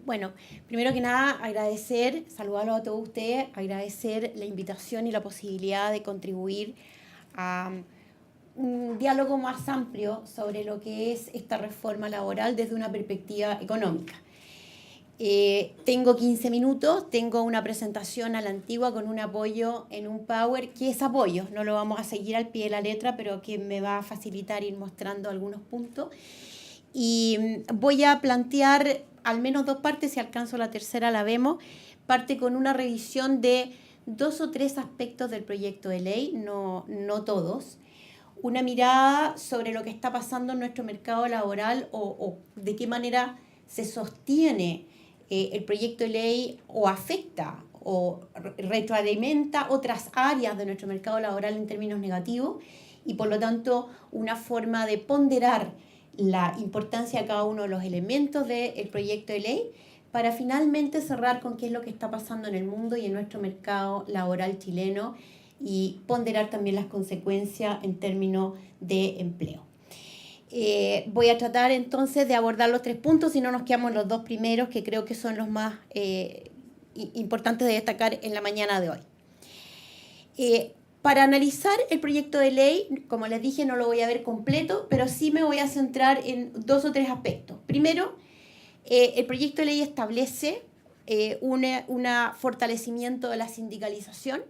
Bueno, primero que nada, saludarlos a todos ustedes, agradecer la invitación y la posibilidad de contribuir a un diálogo más amplio sobre lo que es esta reforma laboral desde una perspectiva económica. Tengo 15 minutos, tengo una presentación a la antigua con un apoyo en un Power, que es apoyo, no lo vamos a seguir al pie de la letra, pero que me va a facilitar ir mostrando algunos puntos. Y voy a plantear al menos dos partes, si alcanzo la tercera la vemos. Parte con una revisión de 2 o 3 aspectos del proyecto de ley, no todos. Una mirada sobre lo que está pasando en nuestro mercado laboral o de qué manera se sostiene el proyecto de ley o afecta o retroalimenta otras áreas de nuestro mercado laboral en términos negativos y por lo tanto una forma de ponderar la importancia de cada uno de los elementos del proyecto de ley para finalmente cerrar con qué es lo que está pasando en el mundo y en nuestro mercado laboral chileno y ponderar también las consecuencias en términos de empleo. Voy a tratar entonces de abordar los 3 puntos, si no nos quedamos en los 2 primeros, que creo que son los más importantes de destacar en la mañana de hoy. Para analizar el proyecto de ley, como les dije, no lo voy a ver completo, pero sí me voy a centrar en 2 o 3 aspectos. Primero, el proyecto de ley establece un fortalecimiento de la sindicalización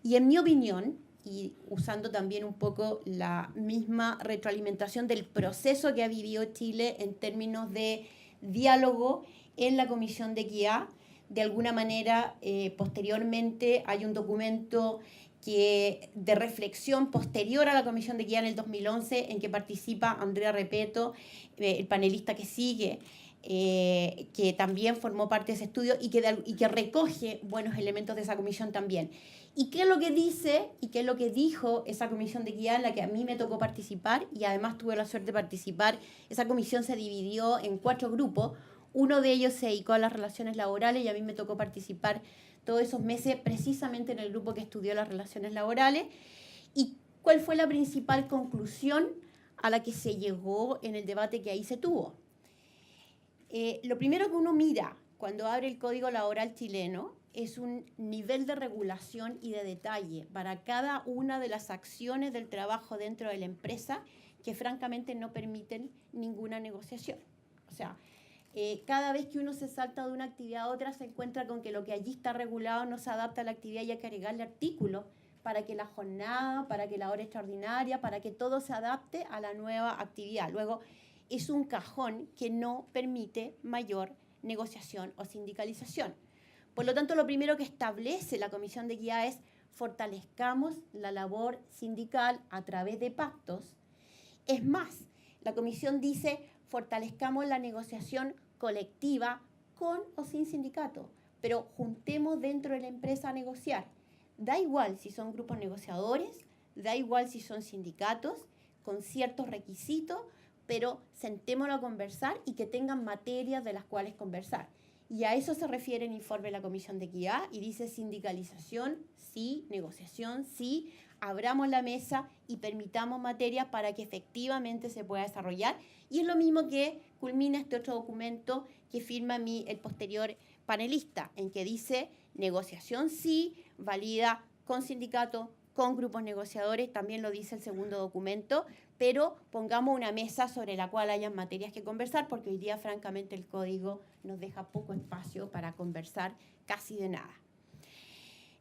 y, en mi opinión, y usando también un poco la misma retroalimentación del proceso que ha vivido Chile en términos de diálogo en la Comisión de Equidad, de alguna manera, posteriormente hay un documento de reflexión posterior a la Comisión de Equidad en el 2011, en que participa Andrea Repeto, el panelista que sigue, que también formó parte de ese estudio y que recoge buenos elementos de esa comisión también. ¿Y qué es lo que dice y qué es lo que dijo esa comisión de equidad en la que a mí me tocó participar? Y además tuve la suerte de participar. Esa comisión se dividió en 4 grupos. Uno de ellos se dedicó a las relaciones laborales y a mí me tocó participar todos esos meses precisamente en el grupo que estudió las relaciones laborales. ¿Y cuál fue la principal conclusión a la que se llegó en el debate que ahí se tuvo? Lo primero que uno mira cuando abre el Código Laboral chileno es un nivel de regulación y de detalle para cada una de las acciones del trabajo dentro de la empresa que francamente no permiten ninguna negociación. O sea, cada vez que uno se salta de una actividad a otra se encuentra con que lo que allí está regulado no se adapta a la actividad y hay que agregarle artículos para que la jornada, para que la hora extraordinaria, para que todo se adapte a la nueva actividad. Luego, es un cajón que no permite mayor negociación o sindicalización. Por lo tanto, lo primero que establece la Comisión de Equidad es fortalezcamos la labor sindical a través de pactos. Es más, la Comisión dice fortalezcamos la negociación colectiva con o sin sindicato, pero juntemos dentro de la empresa a negociar. Da igual si son grupos negociadores, da igual si son sindicatos, con ciertos requisitos, pero sentémonos a conversar y que tengan materias de las cuales conversar. Y a eso se refiere el informe de la Comisión de Equidad y dice sindicalización, sí, negociación, sí, abramos la mesa y permitamos materias para que efectivamente se pueda desarrollar. Y es lo mismo que culmina este otro documento que firma el posterior panelista, en que dice negociación sí, válida con sindicato, con grupos negociadores, también lo dice el segundo documento, pero pongamos una mesa sobre la cual hayan materias que conversar, porque hoy día, francamente, el código nos deja poco espacio para conversar casi de nada.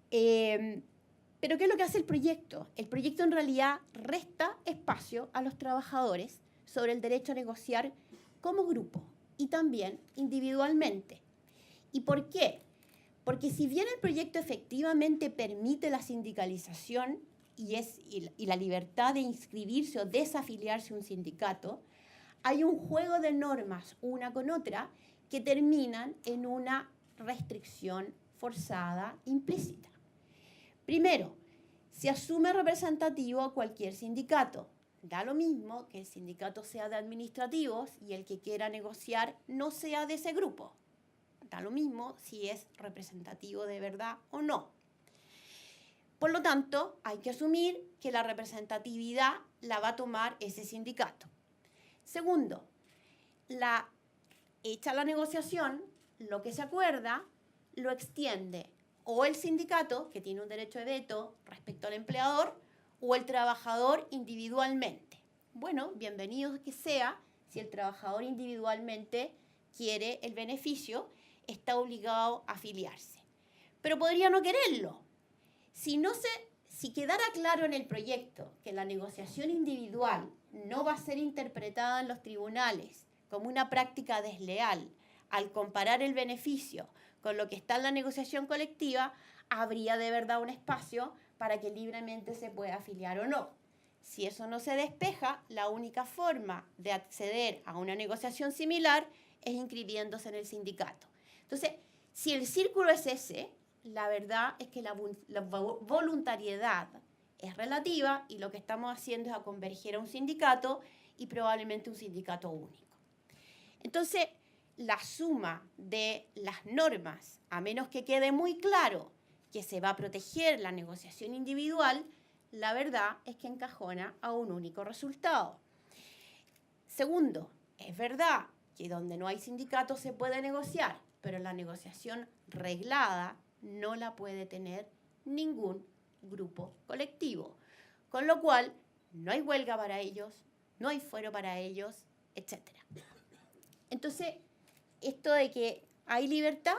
Pero ¿qué es lo que hace el proyecto? El proyecto en realidad resta espacio a los trabajadores sobre el derecho a negociar como grupo y también individualmente. ¿Y por qué? Porque si bien el proyecto efectivamente permite la sindicalización y la libertad de inscribirse o desafiliarse a un sindicato, hay un juego de normas una con otra que terminan en una restricción forzada implícita. Primero, se asume representativo a cualquier sindicato. Da lo mismo que el sindicato sea de administrativos y el que quiera negociar no sea de ese grupo. Da lo mismo si es representativo de verdad o no. Por lo tanto, hay que asumir que la representatividad la va a tomar ese sindicato. Segundo, hecha la negociación, lo que se acuerda lo extiende o el sindicato, que tiene un derecho de veto respecto al empleador, o el trabajador individualmente. Bueno, bienvenido que sea, si el trabajador individualmente quiere el beneficio, está obligado a afiliarse. Pero podría no quererlo. Si quedara claro en el proyecto que la negociación individual no va a ser interpretada en los tribunales como una práctica desleal, al comparar el beneficio con lo que está en la negociación colectiva, habría de verdad un espacio para que libremente se pueda afiliar o no. Si eso no se despeja, la única forma de acceder a una negociación similar es inscribiéndose en el sindicato. Entonces, si el círculo es ese, la verdad es que la voluntariedad es relativa y lo que estamos haciendo es a converger a un sindicato y probablemente un sindicato único. Entonces, la suma de las normas, a menos que quede muy claro que se va a proteger la negociación individual, la verdad es que encajona a un único resultado. Segundo, es verdad que donde no hay sindicato se puede negociar, pero la negociación reglada no la puede tener ningún grupo colectivo, con lo cual no hay huelga para ellos, no hay fuero para ellos, etc. Entonces, esto de que hay libertad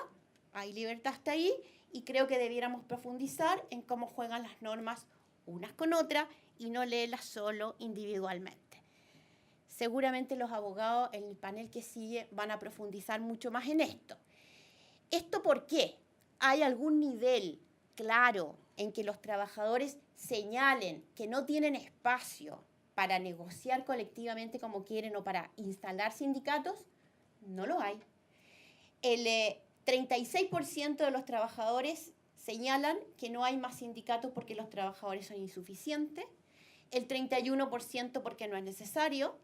hasta ahí, y creo que debiéramos profundizar en cómo juegan las normas unas con otras y no leerlas solo individualmente. Seguramente los abogados en el panel que sigue van a profundizar mucho más en esto. ¿Esto por qué? ¿Hay algún nivel claro en que los trabajadores señalen que no tienen espacio para negociar colectivamente como quieren o para instalar sindicatos? No lo hay. El 36% de los trabajadores señalan que no hay más sindicatos porque los trabajadores son insuficientes, el 31% porque no es necesario,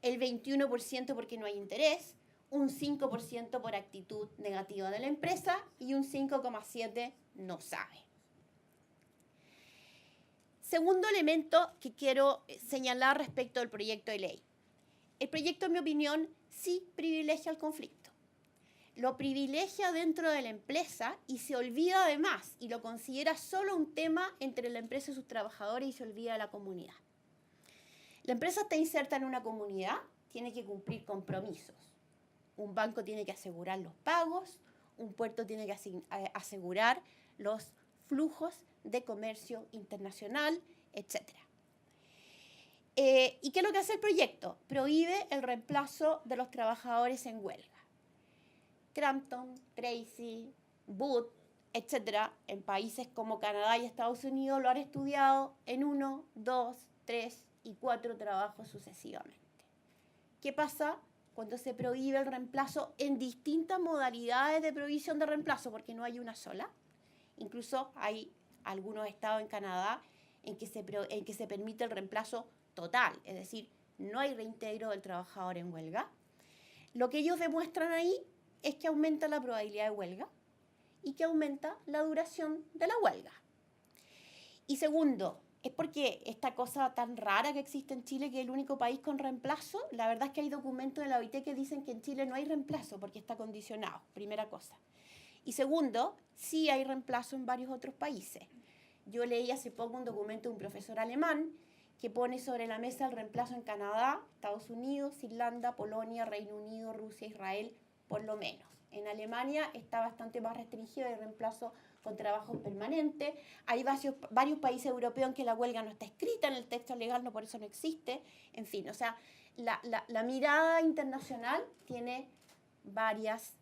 el 21% porque no hay interés, un 5% por actitud negativa de la empresa y un 5,7% no sabe. Segundo elemento que quiero señalar respecto al proyecto de ley. El proyecto, en mi opinión, sí privilegia el conflicto. Lo privilegia dentro de la empresa y se olvida además y lo considera solo un tema entre la empresa y sus trabajadores y se olvida de la comunidad. La empresa está inserta en una comunidad, tiene que cumplir compromisos. Un banco tiene que asegurar los pagos, un puerto tiene que asegurar los flujos de comercio internacional, etc. ¿Y qué es lo que hace el proyecto? Prohíbe el reemplazo de los trabajadores en huelga. Crampton, Tracy, Booth, etc., en países como Canadá y Estados Unidos lo han estudiado en 1, 2, 3 y 4 trabajos sucesivamente. ¿Qué pasa cuando se prohíbe el reemplazo en distintas modalidades de provisión de reemplazo? Porque no hay una sola. Incluso hay algunos estados en Canadá en que se permite el reemplazo total, es decir, no hay reintegro del trabajador en huelga. Lo que ellos demuestran ahí es que aumenta la probabilidad de huelga y que aumenta la duración de la huelga. Y segundo, es porque esta cosa tan rara que existe en Chile, que es el único país con reemplazo, la verdad es que hay documentos de la OIT que dicen que en Chile no hay reemplazo porque está condicionado, primera cosa. Y segundo, sí hay reemplazo en varios otros países. Yo leí hace poco un documento de un profesor alemán que pone sobre la mesa el reemplazo en Canadá, Estados Unidos, Irlanda, Polonia, Reino Unido, Rusia, Israel, por lo menos. En Alemania está bastante más restringido el reemplazo con trabajos permanentes. Hay varios países europeos en que la huelga no está escrita en el texto legal, no, por eso no existe. En fin, o sea, la mirada internacional tiene varios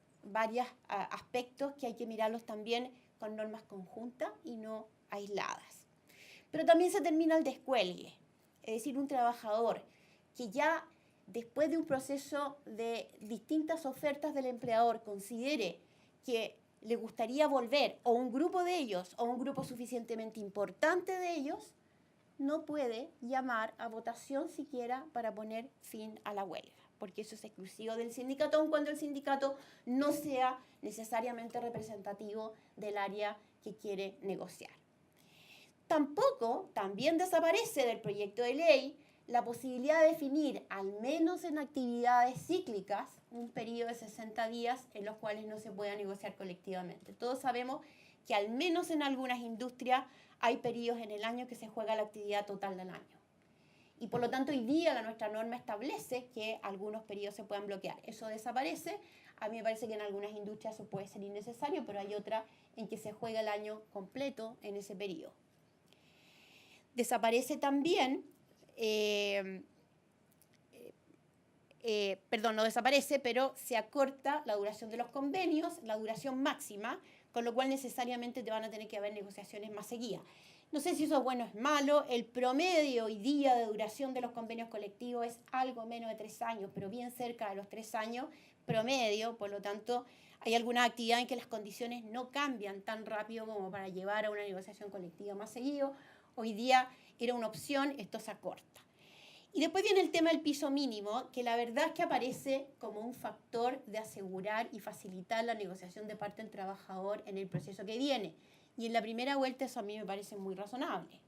aspectos que hay que mirarlos también con normas conjuntas y no aisladas. Pero también se termina el descuelgue, es decir, un trabajador que ya después de un proceso de distintas ofertas del empleador considere que le gustaría volver, o un grupo de ellos, o un grupo suficientemente importante de ellos, no puede llamar a votación siquiera para poner fin a la huelga, porque eso es exclusivo del sindicato, aun cuando el sindicato no sea necesariamente representativo del área que quiere negociar. También desaparece del proyecto de ley la posibilidad de definir, al menos en actividades cíclicas, un periodo de 60 días en los cuales no se pueda negociar colectivamente. Todos sabemos que al menos en algunas industrias hay periodos en el año que se juega la actividad total del año. Y por lo tanto hoy día nuestra norma establece que algunos periodos se puedan bloquear. Eso desaparece. A mí me parece que en algunas industrias eso puede ser innecesario, pero hay otras en que se juega el año completo en ese periodo. Desaparece también, no desaparece, pero se acorta la duración de los convenios, la duración máxima, con lo cual necesariamente te van a tener que haber negociaciones más seguidas. No sé si eso es bueno o es malo. El promedio hoy día de duración de los convenios colectivos es algo menos de 3 años, pero bien cerca de los 3 años promedio. Por lo tanto, hay alguna actividad en que las condiciones no cambian tan rápido como para llevar a una negociación colectiva más seguido. Hoy día era una opción, esto se acorta. Y después viene el tema del piso mínimo, que la verdad es que aparece como un factor de asegurar y facilitar la negociación de parte del trabajador en el proceso que viene. Y en la primera vuelta eso a mí me parece muy razonable.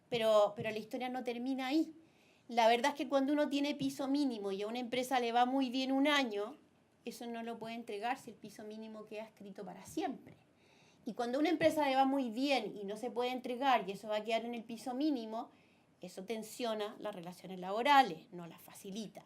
Pero la historia no termina ahí. La verdad es que cuando uno tiene piso mínimo y a una empresa le va muy bien un año, eso no lo puede entregar si el piso mínimo queda escrito para siempre. Y cuando a una empresa le va muy bien y no se puede entregar y eso va a quedar en el piso mínimo, eso tensiona las relaciones laborales, no las facilita.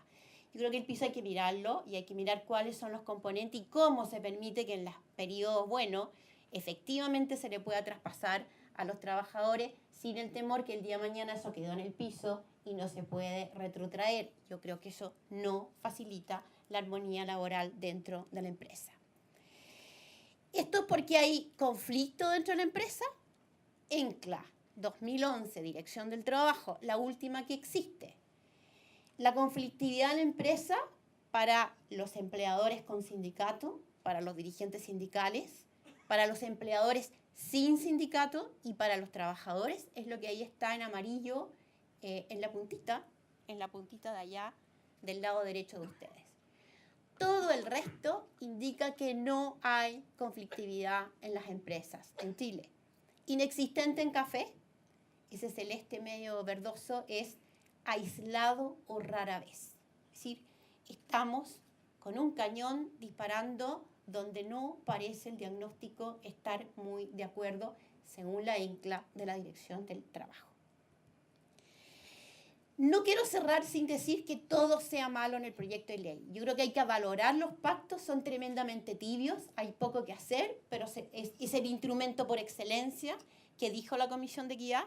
Yo creo que el piso hay que mirarlo y hay que mirar cuáles son los componentes y cómo se permite que en los periodos buenos efectivamente se le pueda traspasar a los trabajadores sin el temor que el día de mañana eso quedó en el piso y no se puede retrotraer. Yo creo que eso no facilita la armonía laboral dentro de la empresa. ¿Esto es porque hay conflicto dentro de la empresa? ENCLA 2011, Dirección del Trabajo, la última que existe. La conflictividad en la empresa para los empleadores con sindicato, para los dirigentes sindicales, para los empleadores sin sindicato y para los trabajadores, es lo que ahí está en amarillo en la puntita de allá del lado derecho de ustedes. Todo el resto indica que no hay conflictividad en las empresas en Chile. Inexistente en café, ese celeste medio verdoso es aislado o rara vez. Es decir, estamos con un cañón disparando donde no parece el diagnóstico estar muy de acuerdo según la ENCLA de la Dirección del Trabajo. No quiero cerrar sin decir que todo sea malo en el proyecto de ley. Yo creo que hay que valorar los pactos, son tremendamente tibios, hay poco que hacer, pero es el instrumento por excelencia que dijo la Comisión de Equidad.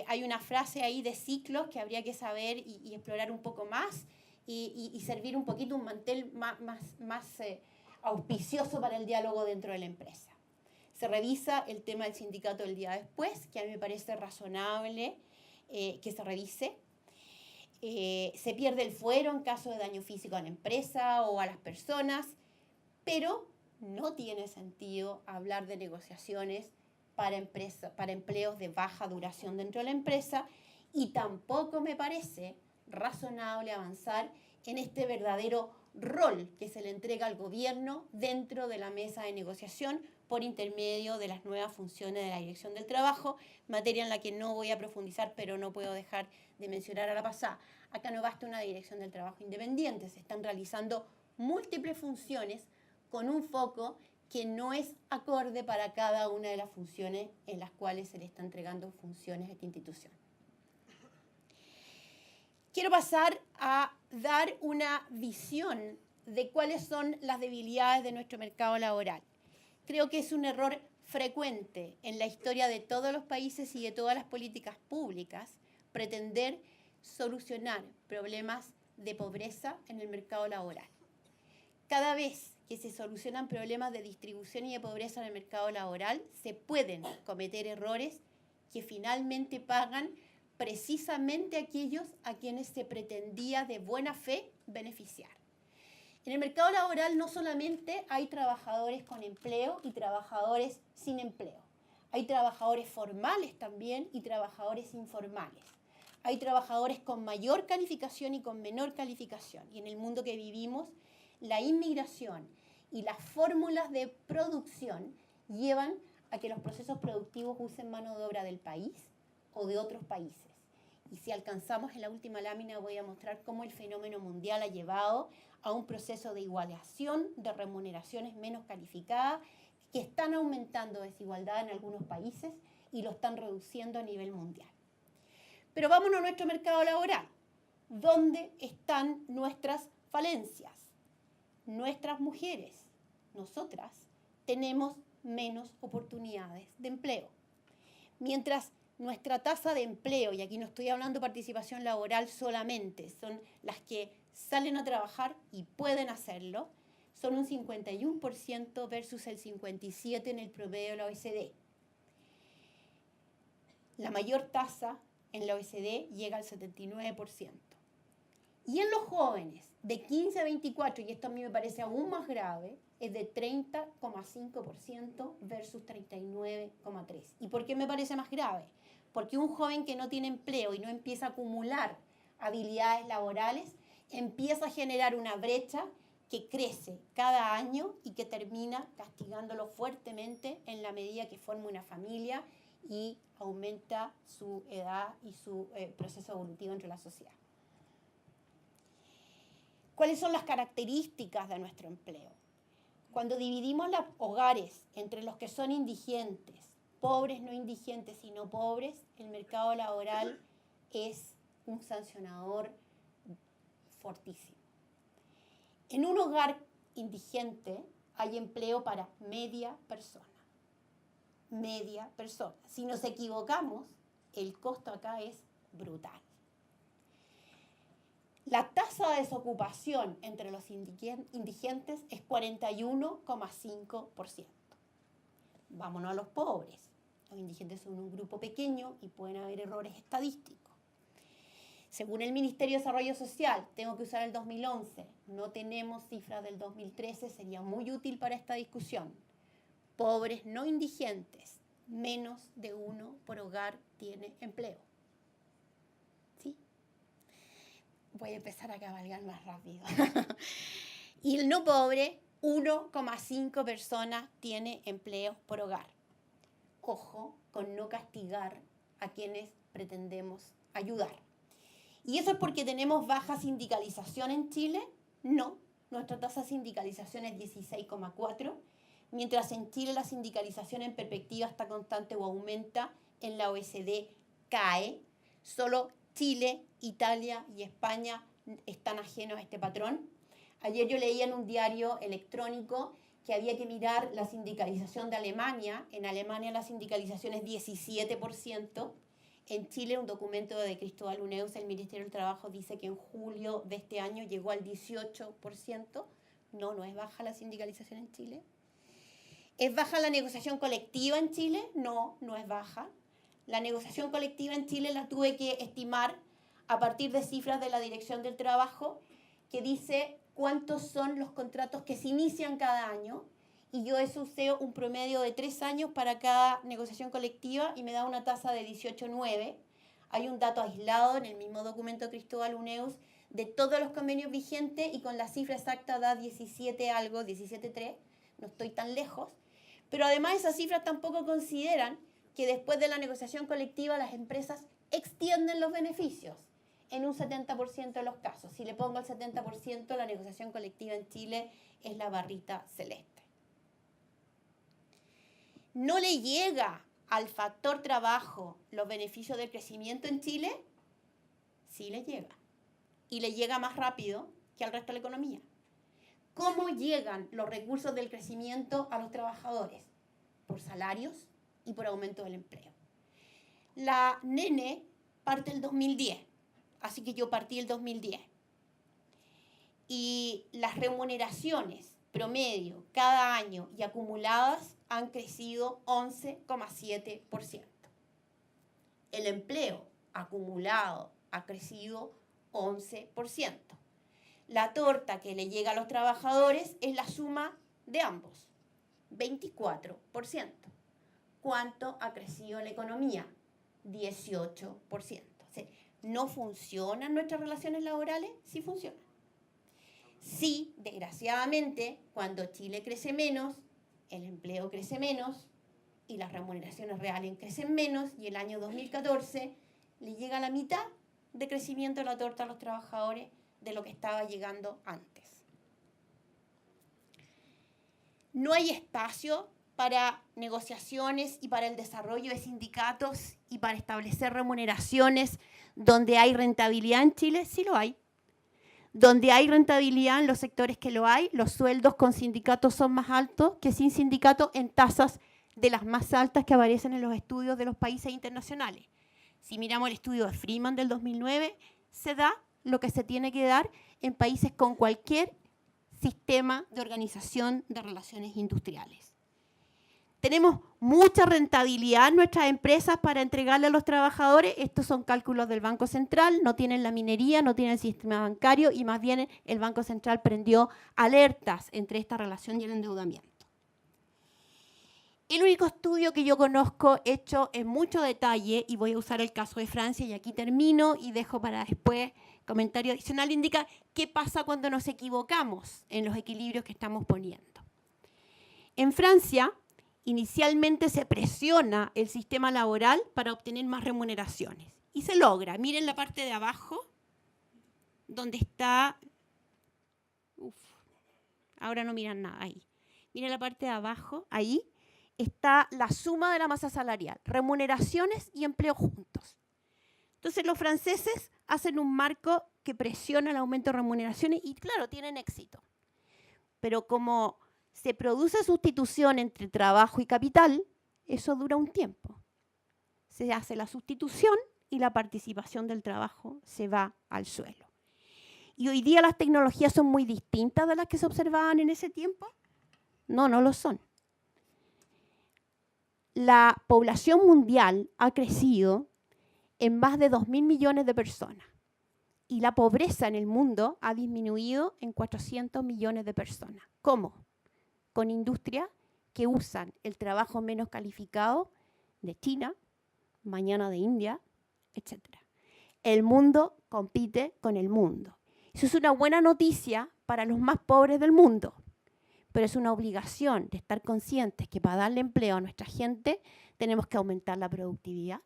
Hay una frase ahí de ciclos que habría que saber y explorar un poco más y servir un poquito un mantel más auspicioso para el diálogo dentro de la empresa. Se revisa el tema del sindicato del día después, que a mí me parece razonable que se revise. Se pierde el fuero en caso de daño físico a la empresa o a las personas, pero no tiene sentido hablar de negociaciones para empleos de baja duración dentro de la empresa y tampoco me parece razonable avanzar en este verdadero rol que se le entrega al gobierno dentro de la mesa de negociación por intermedio de las nuevas funciones de la Dirección del Trabajo, materia en la que no voy a profundizar, pero no puedo dejar de mencionar a la pasada. Acá no basta una Dirección del Trabajo independiente, se están realizando múltiples funciones con un foco que no es acorde para cada una de las funciones en las cuales se le está entregando funciones a esta institución. Quiero pasar a dar una visión de cuáles son las debilidades de nuestro mercado laboral. Creo que es un error frecuente en la historia de todos los países y de todas las políticas públicas pretender solucionar problemas de pobreza en el mercado laboral. Cada vez que se solucionan problemas de distribución y de pobreza en el mercado laboral, se pueden cometer errores que finalmente pagan precisamente aquellos a quienes se pretendía de buena fe beneficiar. En el mercado laboral no solamente hay trabajadores con empleo y trabajadores sin empleo. Hay trabajadores formales también y trabajadores informales. Hay trabajadores con mayor calificación y con menor calificación. Y en el mundo que vivimos, la inmigración y las fórmulas de producción llevan a que los procesos productivos usen mano de obra del país o de otros países. Y si alcanzamos en la última lámina voy a mostrar cómo el fenómeno mundial ha llevado a un proceso de igualación de remuneraciones menos calificadas que están aumentando desigualdad en algunos países y lo están reduciendo a nivel mundial. Pero vámonos a nuestro mercado laboral. ¿Dónde están nuestras falencias? Nuestras mujeres, nosotras, tenemos menos oportunidades de empleo. Mientras nuestra tasa de empleo, y aquí no estoy hablando de participación laboral solamente, son las que salen a trabajar y pueden hacerlo, son un 51% versus el 57% en el promedio de la OECD. La mayor tasa en la OECD llega al 79%. Y en los jóvenes de 15 a 24, y esto a mí me parece aún más grave, es de 30,5% versus 39,3%. ¿Y por qué me parece más grave? Porque un joven que no tiene empleo y no empieza a acumular habilidades laborales, empieza a generar una brecha que crece cada año y que termina castigándolo fuertemente en la medida que forma una familia y aumenta su edad y su proceso evolutivo entre la sociedad. ¿Cuáles son las características de nuestro empleo? Cuando dividimos los hogares entre los que son indigentes, pobres, no indigentes, sino pobres, el mercado laboral es un sancionador fortísimo. En un hogar indigente hay empleo para media persona. Media persona. Si nos equivocamos, el costo acá es brutal. La tasa de desocupación entre los indigentes es 41,5%. Vámonos a los pobres. Los indigentes son un grupo pequeño y pueden haber errores estadísticos. Según el Ministerio de Desarrollo Social, tengo que usar el 2011, no tenemos cifras del 2013, sería muy útil para esta discusión. Pobres no indigentes, menos de uno por hogar tiene empleo. ¿Sí? Voy a empezar a cabalgar más rápido. Y el no pobre, 1,5 personas tiene empleo por hogar. Ojo con no castigar a quienes pretendemos ayudar. ¿Y eso es porque tenemos baja sindicalización en Chile? No, nuestra tasa de sindicalización es 16,4, mientras en Chile la sindicalización en perspectiva está constante o aumenta, en la OECD cae. Solo Chile, Italia y España están ajenos a este patrón. Ayer yo leía en un diario electrónico que había que mirar la sindicalización de Alemania. En Alemania la sindicalización es 17%. En Chile, un documento de Cristóbal Uneus, el Ministerio del Trabajo, dice que en julio de este año llegó al 18%. No es baja la sindicalización en Chile. ¿Es baja la negociación colectiva en Chile? No es baja. La negociación colectiva en Chile la tuve que estimar a partir de cifras de la Dirección del Trabajo, que dice cuántos son los contratos que se inician cada año, y yo eso usé un promedio de 3 años para cada negociación colectiva y me da una tasa de 18,9. Hay un dato aislado en el mismo documento de Cristóbal Uneus de todos los convenios vigentes y con la cifra exacta da 17 algo, 17,3, no estoy tan lejos. Pero además esas cifras tampoco consideran que después de la negociación colectiva las empresas extienden los beneficios en un 70% de los casos. Si le pongo el 70%, la negociación colectiva en Chile es la barrita celeste. ¿No le llega al factor trabajo los beneficios del crecimiento en Chile? Sí le llega. Y le llega más rápido que al resto de la economía. ¿Cómo llegan los recursos del crecimiento a los trabajadores? Por salarios y por aumento del empleo. La NENE parte el 2010, así que yo partí el 2010. Y las remuneraciones promedio cada año y acumuladas han crecido 11,7%. El empleo acumulado ha crecido 11%. La torta que le llega a los trabajadores es la suma de ambos, 24%. ¿Cuánto ha crecido la economía? 18%. O sea, ¿no funcionan nuestras relaciones laborales? Sí funcionan. Sí, desgraciadamente, cuando Chile crece menos, el empleo crece menos y las remuneraciones reales crecen menos, y el año 2014 le llega a la mitad de crecimiento de la torta a los trabajadores de lo que estaba llegando antes. No hay espacio para negociaciones y para el desarrollo de sindicatos y para establecer remuneraciones donde hay rentabilidad en Chile. Sí lo hay. Donde hay rentabilidad en los sectores que lo hay, los sueldos con sindicatos son más altos que sin sindicato en tasas de las más altas que aparecen en los estudios de los países internacionales. Si miramos el estudio de Freeman del 2009, se da lo que se tiene que dar en países con cualquier sistema de organización de relaciones industriales. Tenemos mucha rentabilidad en nuestras empresas para entregarle a los trabajadores. Estos son cálculos del Banco Central, no tienen la minería, no tienen el sistema bancario y más bien el Banco Central prendió alertas entre esta relación y el endeudamiento. El único estudio que yo conozco hecho en mucho detalle, y voy a usar el caso de Francia y aquí termino y dejo para después comentario adicional, indica qué pasa cuando nos equivocamos en los equilibrios que estamos poniendo. En Francia, inicialmente se presiona el sistema laboral para obtener más remuneraciones. Y se logra. Miren la parte de abajo, donde está... ahora no miran nada, ahí. Miren la parte de abajo, ahí está la suma de la masa salarial, remuneraciones y empleo juntos. Entonces los franceses hacen un marco que presiona el aumento de remuneraciones y claro, tienen éxito. Pero como se produce sustitución entre trabajo y capital, eso dura un tiempo. Se hace la sustitución y la participación del trabajo se va al suelo. ¿Y hoy día las tecnologías son muy distintas de las que se observaban en ese tiempo? No, no lo son. La población mundial ha crecido en más de 2.000 millones de personas y la pobreza en el mundo ha disminuido en 400 millones de personas. ¿Cómo? Con industrias que usan el trabajo menos calificado de China, mañana de India, etc. El mundo compite con el mundo. Eso es una buena noticia para los más pobres del mundo, pero es una obligación de estar conscientes que para darle empleo a nuestra gente tenemos que aumentar la productividad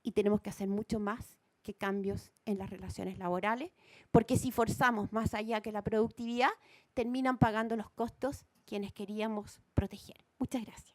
y tenemos que hacer mucho más que cambios en las relaciones laborales, porque si forzamos más allá que la productividad, terminan pagando los costos quienes queríamos proteger. Muchas gracias.